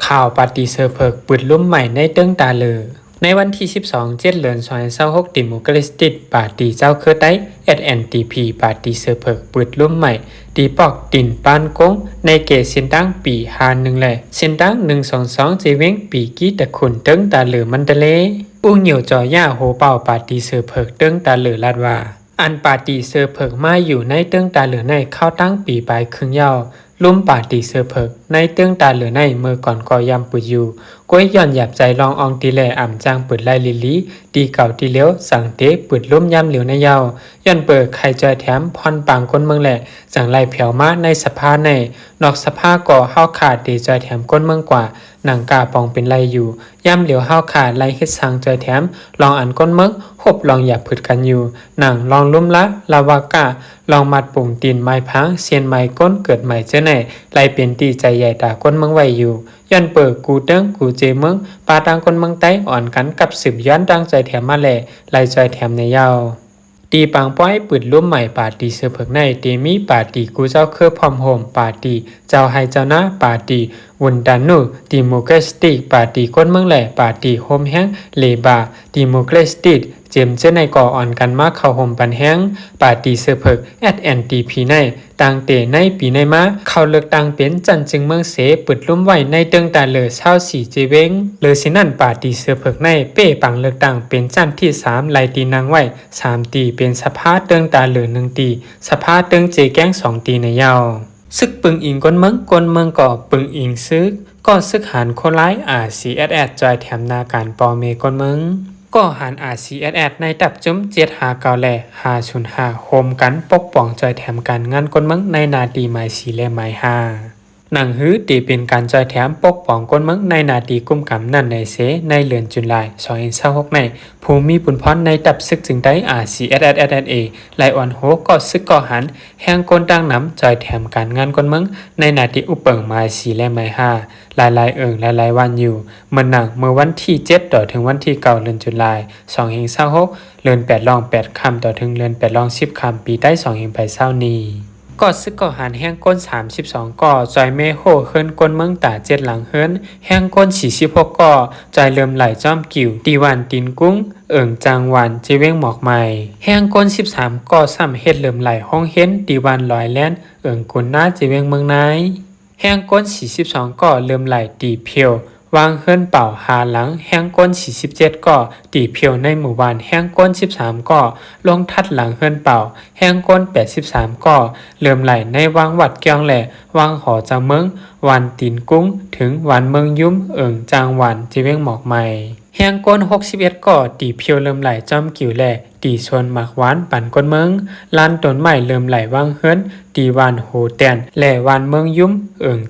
ข่าวปาร์ตี้เซอร์เพิกปืดลุ่มใหม่ในเติ้งตาเลอในวันที่12 7 เดือน2026ดิโมคราติกปาร์ตี้เจ้าเคอไต้ SNDP ปาร์ตี้เซอร์เพิกปืดลุ่มใหม่ดีปอกตินปานกงในเกตเส้นตั้งปี51แหละเส้นตั้ง122เจเว้งปีกี้ตะขุนเติ้งตาเลอมันตะเลอู้เหนียวจอย่าโหเป่าปาร์ตี้เซอร์เพิกเติ้งตาเลอลาดว่าอันปาร์ตี้เซอร์เพิกมาอยู่ในเติ้งตาเหลือในเข้าตั้งปีปลายครึ่งยาวลุ่มปาร์ตี้เซอร์เพิกในเติ้งตาเหลือในเมื่อก่อนก็ยำปุดอยู่ก้วยย่อนหยับใจลองอองตีแลอ่ำจางเปิดไล่ลิลีดีเก่าตีเลี้ยวสั่งเตะปืดลุ่มยำเหลียวในยาวย่อนเปิดไข่จอยแถมพรปางก้นเมืองแหละสั่งไล่แผ่วมาในสภาในนอกสภาก่อห้าวขาดดีจอยแถมก้นเมืองกว่าหนังกาปองเป็นไรอยู่ย่ำเหลียวห้าวขาดไล่เฮ็ดสังจอยแถมลองอันก้นเมืองหบลองหยับผึดกันอยู่หนังลองลุ่มละลาวากาลองมัดปุ่งตีนไม้พังเซียนไม้ก้นเกิดใหม่เจ้าไหนไล่เป็นตีใจใหญ่ตาก้นเมืองไว้อยู่ย้อนเปิดกูเติ้งกูเจเมืองปาตังคนเมืองใต้อ่อนกันกับสืบย้อนดังใจแถมมาแหล่ไล่ใจแถมในยาวตีปังป้อยปืดลุ่มใหม่ปาตีเสือเผือกในเตมีปาตีกูเจ้าเครือพอมโฮมปาตีเจ้าไฮเจ้าหน้าปาตีวุนดานูดิโมคราติกปาตีก้นเมืองแหล่ปาตีโฮมแห้งเลบาดิโมคราติกเจมเจ้าในก่ออ่อนกันมากเข้าห่มปันแห้งปาตีเสือเผือกSNDPในต่างเตในปีในมาเข้าเลือกตั้งเป็นจันจึงเมืองเสปืดลุ่มไว้ในเติงตาเลอเศร้าสีเจเวงเลยสินั่นปาตีเสือเผือกในเป้ปังเลือกตั้งเป็นจันที่3ไล่ตีนางไว้3ตีเป็นสภาเติงตาเลอ1ตีสภาเติงเจแก้ง2ตีในยาวซึกปึงอิงก้นเมืองก่อปึงอิงซึกก็ซึกหานโคไลRCSS จอยแถมนาการปอเมก้นเมืองก็หันRCSS ในตับจุ้ม759แล505โฮมกันปกป้องจอยแถมการงานก้นเมืองในนาตีหมาย4และหมาย5หนังฮื้อตีเป็นการจอยแถมปกป้องก้นเมืองในนาตีกุมกำนั่นในเสในเลือนจุลาย2026ในภูมิบุญพรในตับซึกจึงได้RCSSไลออนโฮก็ซึกก็หันแห่งก้นดังน้ำจอยแถมการงานก้นเมืองในนาตีอุปเปิงหมาย4และหมาย5หลายหลายวันอยู่เมื่อหนังเมื่อวันที่7ต่อถึงวันที่9เดือนตุลาคม2026เดือน8ลอง8ค่ำต่อถึงเดือน8ลอง10ค่ำปีใต้2ไปเศร้านี้ก็ซึกก่อหันแห้งก้น32ก่อจอยเมโฮเฮิรนก้นเมืองตา7หลังเฮิรนแห้งก้น46ก่อจอยเริ่มไหลจ้อมกิ่วตีวันตินกุ้งจางวันเจเว้งหมอกใหม่แห้งก้น13ก่อซ้ำเฮ็ดเริ่มไหลห้องเฮ็นตีวันลอยแล่นกุนหน้าเจเว้งเมืองนายแห้งก้น42ก่อเริ่มไหลตีเพียววางเฮิรนเป่าหาหลังแห้งก้น47ก่อตีเพียวในหมู่บ้านแห้งก้น13ก่อลงทัดหลังเฮิรนเป่าแห้งก้น83ก่อเริ่มไหลในวังวัดเกียงแหล่วังหอจางเมืองวันตีนกุ้งถึงวันเมืองยุ่มจางวันจีเว้งหมอกใหม่แห้งก้น61ก่อตีเพียวเริ่มไหลจอมกิ่วแหล่ตีชวนหมากหวานปั่นก้นเมืองลานต้นไม้เริ่มไหลวังเฮิรนตีวันโหแตนแหล่วันเมืองยุ่ม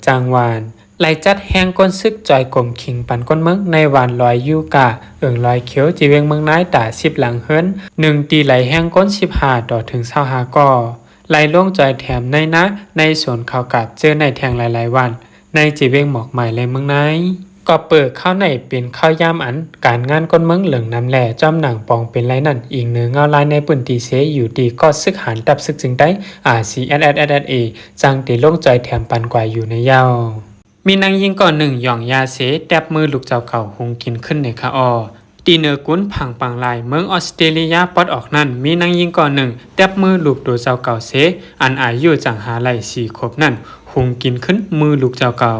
จางวันไล่จัดแห้งก้นซึกจอยกลมขิงปันก้นเมืองในวันลอยยูกาลอยเขียวจีเวงเมืองนายตา10หลังเฮิรน1ตีไหลแห้งก้น15ต่อถึง25ก่อไหลลงจอยแถมในนะในสวนข่าวกาบเจอในแทงหลายวันในจีเวงหมอกใหม่และเมืองนายก็เปิดข้าวในเป็นข้าวยามอันการงานก้นเมืองเหลืองน้ำแหล่จอมหนังปองเป็นไรนั่นอีกเนื้อเงาลายในปืนตีเสอยู่ดีก็ซึกหันตับซึกจึงได้RCSSจังตีลงจอยแถมปันกว่าอยู่ในยาวมีนางยิงก่อนหนึ่งหย่องยาเสแดบมือลูกเจ้าเก่าหงกินขึ้นในคาออตีเนอร์กุนผังปังลายเมืองออสเตรเลียปอดออกนั่นมีนางยิงก่อนหนึ่งแดบมือลูกตัวเจ้าเก่าเสอันอายุจังหาไหล4 ขวบนั่นหงกินขึ้นมือลูกเจ้าเก่า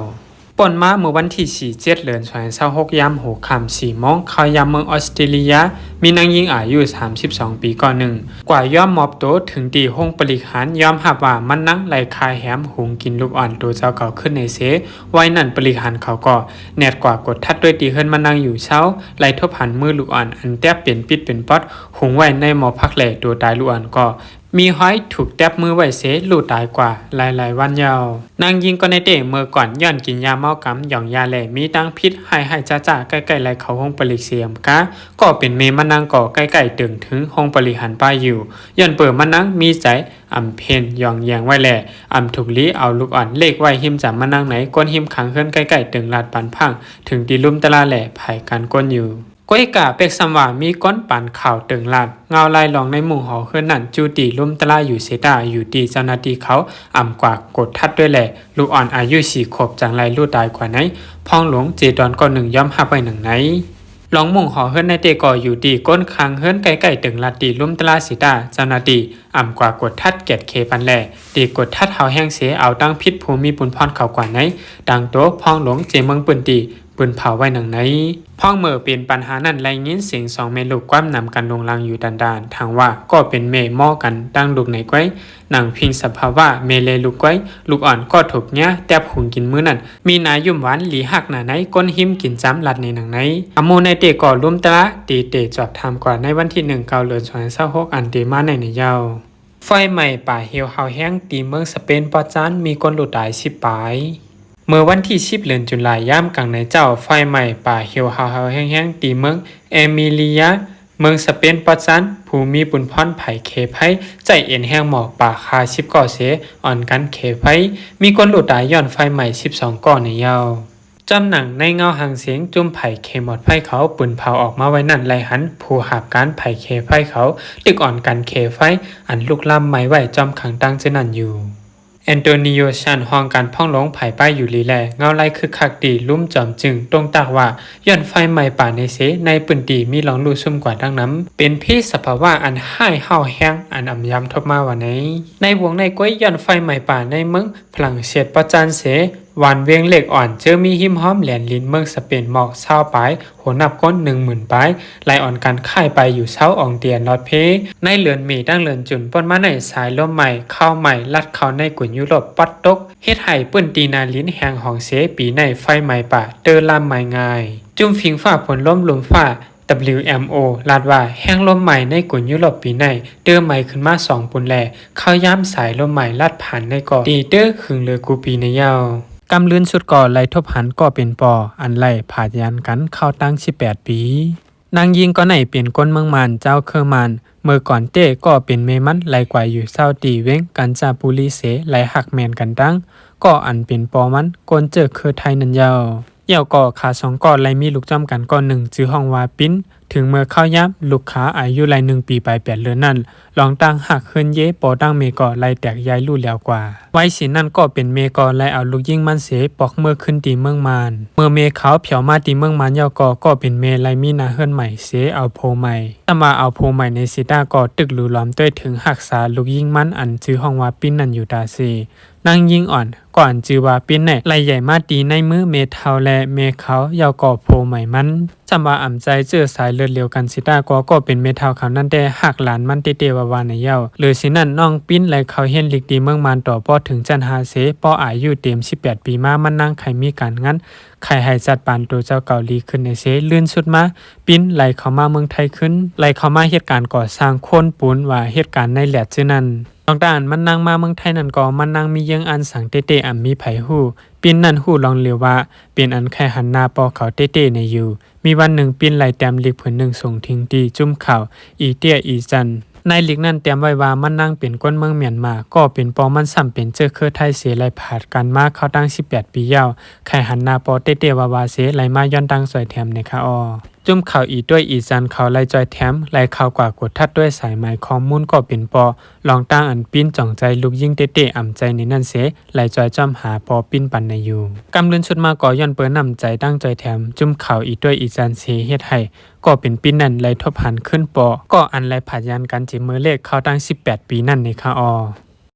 ป่นมาเมื่อวันที่4 7เดือน2026ยามหัวค่ำ4 โมงเข้ายามเมืองออสเตรเลียมีนางยิงอายุ32 ปีก่อนหนึ่งกว่าย่อมมอบโตถึงตีห้องปริหารยอมหับว่ามันนั่งไหลคายแหมหุงกินลูกอ่อนตัวเจ้าเก่าขึ้นในเสไว้นั่นปริหารเขาก็แนดกว่ากดทัดด้วยตีเฮิรนมานั่งอยู่เช้าไหลทบหันมือลูกอ่อนอันแทบเป็นปิดเป็นป๊อดหุงไว้ในหมอพักแหล่ตัวตายลูกอ่อนก็มีห้อยถูกแทบมือไว้เสลูกตายกว่าหลายวันยาวนางยิงก็ในเตะเมื่อก่อนย้อนกินยาเมากำหย่องยาแหล่มีตั้งพิษให้จ้าใกล้ๆไหลเขาห้องปริเสียมกะก็เป็นเมมานั่งก่อใกล้ๆตึงถึงห้องปริหันป้ายอยู่ย้อนเปิดมานั่งมีใจเพนหย่องแยงไว้แหล่ถูกลี้เอาลูกอ่อนเลขไว้หิมจำมานั่งไหนก้นหิมขังเฮือนใกล้ๆตึงลาดปันพังถึงตีลุ่มตะลาแหล่ไผ่กันก้นอยู่ ก้อยกะเป็กสำว่ามีก้นปั่นข่าวตึงลาดเงาลายลองในหมู่หอเฮือนนั่นจูตีลุ่มตะลาอยู่เสดาอยู่ดีเจ้าหน้าที่เขาอ่ำกว่ากดทัดด้วยแหละลูกอ่อนอายุ4 ขวบจังไรลูกตายกว่าไหนพองหลวงเจดอนก็หนึ่งย่อมหับไปหนึ่งไหนลองหมู่หอเฮือนในเตก่ออยู่ดีก้นคางเฮือนไก่ๆตึงลาดตีลุ่มตะลาเสดาเจ้าหน้าที่อ่ำกว่ากดทัดเกตเคปันแหล่ตีกดทัดเฮาแห้งเสียเอาตั้งพิษภูมิปุนพรเขากว่าไหนดังโตพองหลวงเจเมืองปืนตีปืนเผาไว้หนังไหนพ่องเมื่อเป็นปัญหานั้นไรยินเสียงสองเมลูกความนำกันลงลังอยู่ดันดานทางว่าก็เป็นเมหม้อกันตั้งลูกไหนไว้หนังพิงสภาวะเมเลลูกไว้ลูกอ่อนก็ถูกเนี้ยแตบหุงกินมื้อนั้นมีนายยุ่มหวานหลีหักหนาไหนก้นหิมกินจ้ำลัดในหนังไหนอโมในเตก่อลุ่มตะตีเตจอบทำกว่าในวันที่1 เกาเดือน2026อันเตมาในยาวไฟใหม่ป่าเหี่ยวเฮาแห้งตีเมืองสเปนปอจานมีคนหลุดตาย10 ปายเมื่อวันที่10 เดือนตุลาคมย่ามกลางในเจ้าไฟใหม่ป่าเหี่ยวเฮาแห้งๆตีเมืองเอมิเลียเมืองสเปนปอจันภูมิบุญพรไผ่เคไพใจเอ็นแห้งหมอกป่าคา10 ก่อเสอ่อนกันเคไพมีคนหลุดตายย้อนไฟใหม่12 ก่อในยาวจำหนังในเงาหางเสียงจุ่มไผ่เคหมดไผ่เขาปืนเผาออกมาไว้นั่นไลหันผู้หาบการไผ่เคไฟเขาตึกอ่อนกันเคไฟอันลุกล้ำไม้ไหวจอมขังตั้งเจนันอยู่แอนโตนิโอชันห้องการพ่องหลงไผ่ป้ายอยู่ลีแลเงาไล่คือคักดีลุ่มจอมจึงตรงตากว่าย้อนไฟใหม่ป่าในเสในปืนดีมีหลองลู่ซุ่มกว่าดังน้ำเป็นพี่สภาวะอันห้ายเฮาแห้งอันอ่ำยำทบมาว่าในวงในก้อยย้อนไฟใหม่ป่าในเมืองพลังเสียดประจันเสวันเวียงเหล็กอ่อนเจอมีหิมห้อมแหลนลิ้นเมืองสเปนหมอกเช้าปลายหัวนับก้น10,000 ปลายไล่อ่อนการค่ายไปอยู่เช้าอ่องเตียนลอดเพในเลือนมีดั้งเลือนจุนป้นมาในสายลมใหม่เข้าใหม่ลัดเข้าในกลุ่นยุโรปปัดตกเฮ็ดให้ปื้นตีนาลิ้นแหงของเสปีในไฟใหม่ป่าเตอลามใหม่ง่ายจุ่มฟิงฝ้าผลล้มลมฝ้าWMO ลาดว่าแห้งลมใหม่ในกลุ่นยุโรปปีในเติมใหม่ขึ้นมา2 ปุ่นแหล่เข้าย้ำสายลมใหม่ลัดผ่านในก่อตีเตอร์ขึงเลือกูปีในยาวกำลื่นสุดก่อไล่ทบหันก็เป็นปออันไล่ผาดยันกันเข้าตั้ง18 ปีนางยิงก็ไหนเปลี่ยนก้นเมืองมันเจ้าเคอร์มันเมื่อก่อนเต้ก็เป็นเมมันไล่กว่าอยู่เศร้าตีเว้งกันจาปุรีเสไล่หักแมนกันดังก็อันเป็นปอมันกนเจอคือไทยนันยาวเหี่ยวก่อขา2 ก่อไล่มีลูกจ้อมกันก่อ1จื้อห้องว่าปิ้นถึงเมื่อเข้ายับลูกค้าอายุไล่1 ปีไป8 เดือนนั่นลองตั้งหักขึ้นเย่ปอตั้งเมก่อไล่แตกย้ายลู่แล้วกว่าไว้สินั่นก็เป็นเมก่อไล่เอาลูกยิ่งมันเสปอกเมื่อขึ้นตีเมืองมานเมื่อเมเขาเผียวมาตีเมืองมานเหี่ยวก็เป็นเมไล่มีนาเฮือนใหม่เสเอาโพใหม่ถ้ามาเอาโพใหม่ในสิตาก็ตึกหลูล้อมด้วยถึงหักษาลูกยิ่งมันอันชื่อห้องว่าปิ้นนั่นอยู่ตาซีนางยิงอ่อนก่อนจือว่าปิ้นไหนไล่ใหญ่มาตีในมือเมเทาและเมเขาเยาวก่อโพใหม่มันจำว่าอ่ำใจเจอสายเลือดเลียวกันสิตาก็เป็นเมเทาเขานั่นแต่หักหลานมันเตวาวาในเยาหรือสินั่นน้องปิ้นไล่เขาเห็นลิกดีเมืองมันต่อป้อถึงจันหาเสป้ออายุเต็ม18 ปีมามันนั่งไข่มีการงั้นไข่ให้จัดปานตัวเจ้าเกาหลีขึ้นในเสลื่นสุดมาปิ้นไล่เขามาเมืองไทยขึ้นไล่เขามาเหตุการณ์ก่อสร้างโค่นปูนว่าเหตุการณ์ในแหลดชื่อนั้นตองด้านมันนางมาเมืองไทยนั่นก็มันนางมีเยังอันสังเตอ่ำมีไผฮู้ปินนั่นฮู้ลองเลียวว่าเป็นอันแค่หันหน้าปอเขาเตในอยู่มีวันหนึ่งปินไหลแต้มลิกผืนหนึ่งส่งทิ้งตีจุ่มข่าวอีเตี้ยอีจันในลิกนั้นเตรียมไว้ว่ามันนางเป็นก้นเมืองเมียนมาก็เป็นปอมันซ้ำเป็นเจอเครือไทยเสไหลผาดกันมาเข้าตั้ง18 ปียาวไข่หันหน้าปอเตวาวาเสไหลมาย้อนตั้งสวยแถมในคะออจุ่มข่าวอีด้วยอีจันเขาไล่จอยแถมไล่ข่าวกว่ากดทัดด้วยสายไหมข้อมูลก็เป็นปอลองตั้งอันปิ้นจ่องใจลูกยิ่งอ่ำใจในนั่นเสไล่จอยจ้อมหาปอปิ้นปันในอยู่กำลื่นชุดมาก่อย้อนเปิ้นนำใจตั้งจอยแถมจุ่มข่าวอีด้วยอีจันเสเฮ็ดให้ก็เป็นปิ้นนั่นไล่ทบหันขึ้นปอก็อันไล่ผาดยันกันจิมือเลขเข้าตั้ง18 ปีนั่นในคะออ